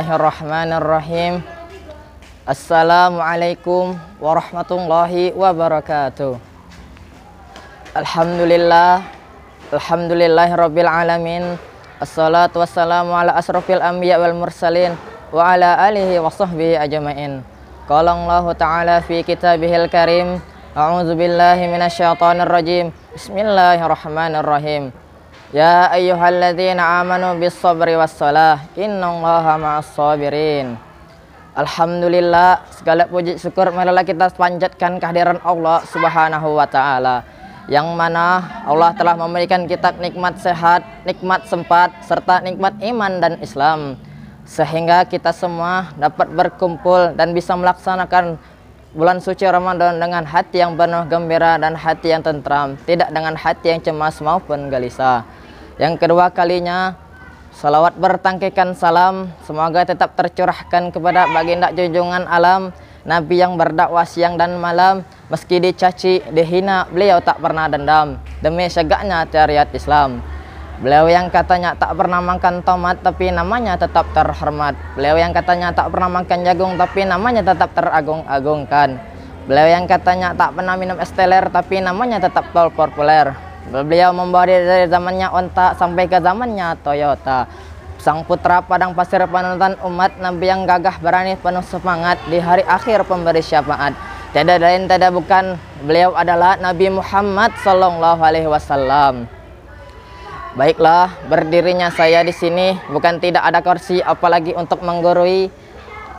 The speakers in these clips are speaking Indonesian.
Bismillahirrahmanirrahim. Assalamualaikum warahmatullahi wabarakatuh. Alhamdulillahirabbil alamin. Assalatu wassalamu ala asrofil anbiya wal mursalin wa ala alihi wa sahbihi ajmain. Qala Allah ta'ala fi kitabihil karim. A'udzu billahi minasyaitonir rajim. Bismillahirrahmanirrahim. Ya ayyuhalladzina amanu bis sabri was salah innallaha ma'as sabirin. Alhamdulillah, segala puji syukur marilah kita panjatkan kehadiran Allah Subhanahu wa taala, yang mana Allah telah memberikan kita nikmat sehat, nikmat sempat, serta nikmat iman dan Islam, sehingga kita semua dapat berkumpul dan bisa melaksanakan bulan suci Ramadan dengan hati yang penuh gembira dan hati yang tentram, tidak dengan hati yang cemas maupun gelisah. Yang kedua kalinya, salawat bertangkikan salam semoga tetap tercurahkan kepada baginda junjungan alam, Nabi yang berdakwah siang dan malam, meski dicaci, dihina, beliau tak pernah dendam demi syagaknya syariat Islam. Beliau yang katanya tak pernah makan tomat tapi namanya tetap terhormat. Beliau yang katanya tak pernah makan jagung tapi namanya tetap teragung-agungkan. Beliau yang katanya tak pernah minum es teler tapi namanya tetap populer. Beliau membawa dari zamannya onta sampai ke zamannya Toyota. Sang putra padang pasir panutan umat, Nabi yang gagah berani penuh semangat, di hari akhir pemberi syafaat. Tiada lain tiada bukan, beliau adalah Nabi Muhammad sallallahu alaihi wasallam. Baiklah, berdirinya saya di sini bukan tidak ada kursi apalagi untuk menggurui,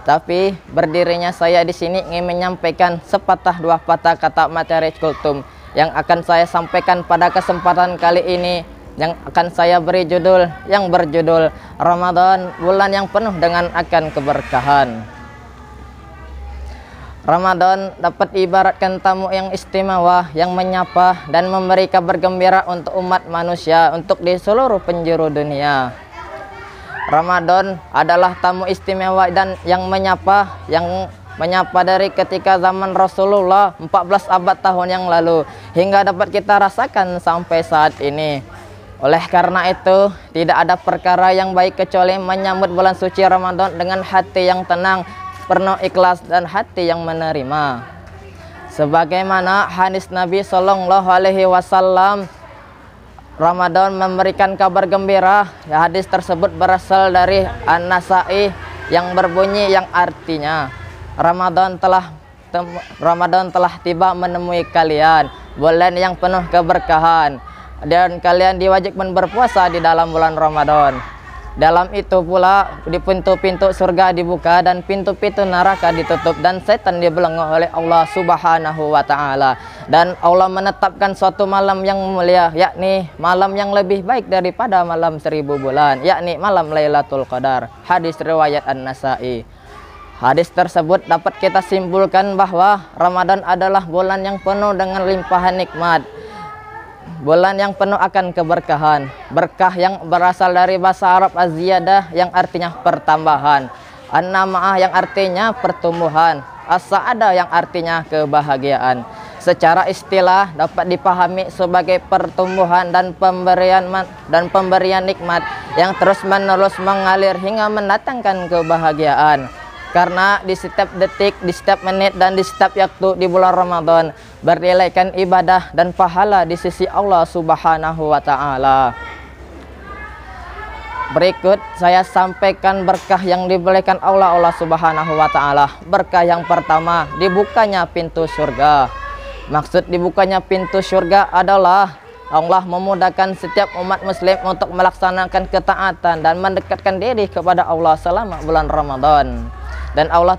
tapi berdirinya saya di sini ingin menyampaikan sepatah dua patah kata materi kultum yang akan saya sampaikan pada kesempatan kali ini, yang akan saya beri judul yang berjudul Ramadan, bulan yang penuh dengan akan keberkahan. Ramadan dapat ibaratkan tamu yang istimewa yang menyapa dan memberi kabar gembira untuk umat manusia, untuk di seluruh penjuru dunia. Ramadan adalah tamu istimewa dan yang menyapa dari ketika zaman Rasulullah 14 abad tahun yang lalu hingga dapat kita rasakan sampai saat ini. Oleh karena itu, tidak ada perkara yang baik kecuali menyambut bulan suci Ramadan dengan hati yang tenang, penuh ikhlas dan hati yang menerima. Sebagaimana hadis Nabi Shallallahu alaihi wasallam, Ramadan memberikan kabar gembira. Hadis tersebut berasal dari An-Nasa'i yang berbunyi yang artinya, Ramadan telah tiba menemui kalian, bulan yang penuh keberkahan, dan kalian diwajibkan berpuasa di dalam bulan Ramadan. Dalam itu pula di pintu-pintu surga dibuka dan pintu-pintu neraka ditutup dan setan dibelenggu oleh Allah Subhanahu wa taala. Dan Allah menetapkan suatu malam yang mulia, yakni malam yang lebih baik daripada malam 1000 bulan, yakni malam Lailatul Qadar. Hadis riwayat An-Nasa'i. Hadis tersebut dapat kita simpulkan bahwa Ramadan adalah bulan yang penuh dengan limpahan nikmat, bulan yang penuh akan keberkahan. Berkah yang berasal dari bahasa Arab az-ziyadah yang artinya pertambahan, an-nama'ah yang artinya pertumbuhan, as-sa'adah yang artinya kebahagiaan. Secara istilah dapat dipahami sebagai pertumbuhan dan pemberian nikmat yang terus-menerus mengalir hingga mendatangkan kebahagiaan. Karena di setiap detik, di setiap menit, dan di setiap waktu di bulan Ramadan bernilaikan ibadah dan pahala di sisi Allah Subhanahu wa taala. Berikut saya sampaikan berkah yang diberikan Allah Subhanahu wa taala. Berkah yang pertama, dibukanya pintu surga. Maksud dibukanya pintu surga adalah Allah memudahkan setiap umat muslim untuk melaksanakan ketaatan dan mendekatkan diri kepada Allah selama bulan Ramadan. Dan Allah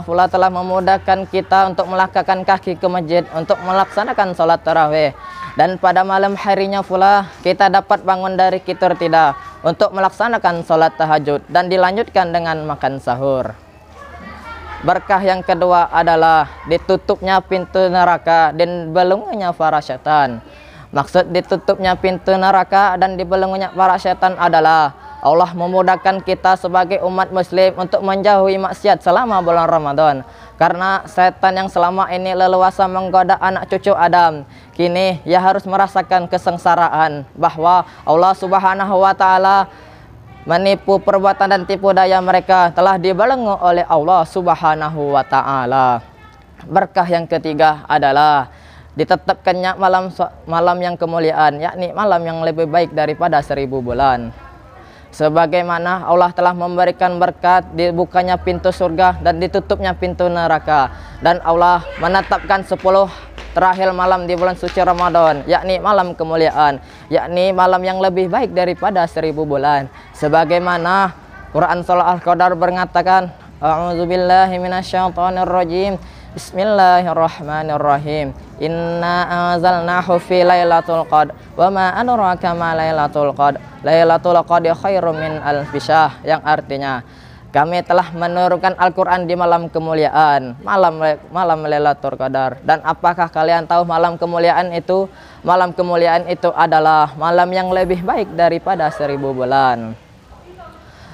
pula telah memudahkan kita untuk melangkahkan kaki ke masjid untuk melaksanakan sholat tarawih. Dan pada malam harinya pula kita dapat bangun dari tidur tidak untuk melaksanakan sholat tahajud dan dilanjutkan dengan makan sahur. Berkah yang kedua adalah ditutupnya pintu neraka dan dibelenggunya para setan. Maksud ditutupnya pintu neraka dan dibelenggunya para setan adalah Allah memudahkan kita sebagai umat muslim untuk menjauhi maksiat selama bulan Ramadan. Karena setan yang selama ini leluasa menggoda anak cucu Adam, kini ia harus merasakan kesengsaraan bahwa Allah Subhanahu wa taala menipu perbuatan dan tipu daya mereka telah dibelenggu oleh Allah Subhanahu wa taala. Berkah yang ketiga adalah ditetapkannya malam yang kemuliaan, yakni malam yang lebih baik daripada 1000 bulan. Sebagaimana Allah telah memberikan berkat dibukanya pintu surga dan ditutupnya pintu neraka, dan Allah menetapkan 10 terakhir malam di bulan suci Ramadan, yakni malam kemuliaan, yakni malam yang lebih baik daripada 1000 bulan. Sebagaimana Quran surah Al-Qadar mengatakan, a'udzubillahi minasyaitonirrajim. Bismillahirrahmanirrahim. Inna anzalnahu fi lailatul qadr wa ma adraka ma lailatul qadr. Lailatul qadri khairum min alfi syahr, yang artinya kami telah menurunkan Al-Quran di malam kemuliaan, malam Lailatul Qadar. Dan apakah kalian tahu malam kemuliaan itu? Malam kemuliaan itu adalah malam yang lebih baik daripada 1000 bulan.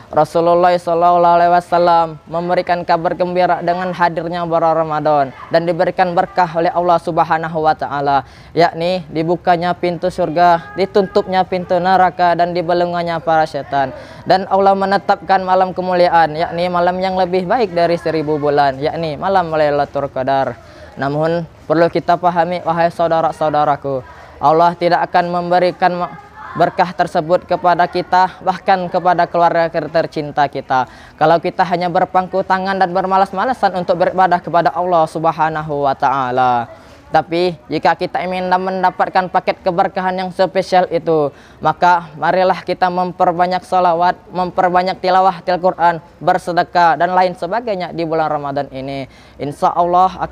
Rasulullah SAW memberikan kabar gembira dengan hadirnya bulan Ramadan dan diberikan berkah oleh Allah Subhanahu wa taala, yakni dibukanya pintu surga, ditutupnya pintu neraka, dan dibelenggunya para setan. Dan Allah menetapkan malam kemuliaan, yakni malam yang lebih baik dari 1000 bulan, yakni malam Lailatul Qadar. Namun perlu kita pahami, wahai saudara-saudaraku, Allah tidak akan memberikan berkah tersebut kepada kita, bahkan kepada keluarga tercinta kita, kalau kita hanya berpangku tangan dan bermalas-malasan untuk beribadah kepada Allah Subhanahu wa taala. Tapi jika kita ingin mendapatkan paket keberkahan yang spesial itu, maka marilah kita memperbanyak salawat, memperbanyak tilawah Al-Quran, bersedekah, dan lain sebagainya di bulan Ramadan ini. Insya Allah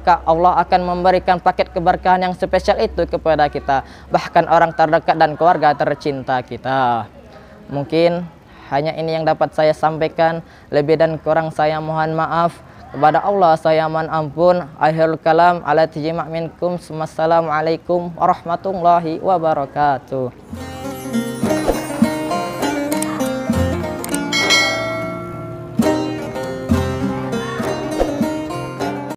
akan memberikan paket keberkahan yang spesial itu kepada kita, bahkan orang terdekat dan keluarga tercinta kita. Mungkin hanya ini yang dapat saya sampaikan. Lebih dan kurang saya mohon maaf. Kepada Allah saya mohon ampun. Akhirul kalam ala tijma' minkum. Wassalamualaikum warahmatullahi wabarakatuh.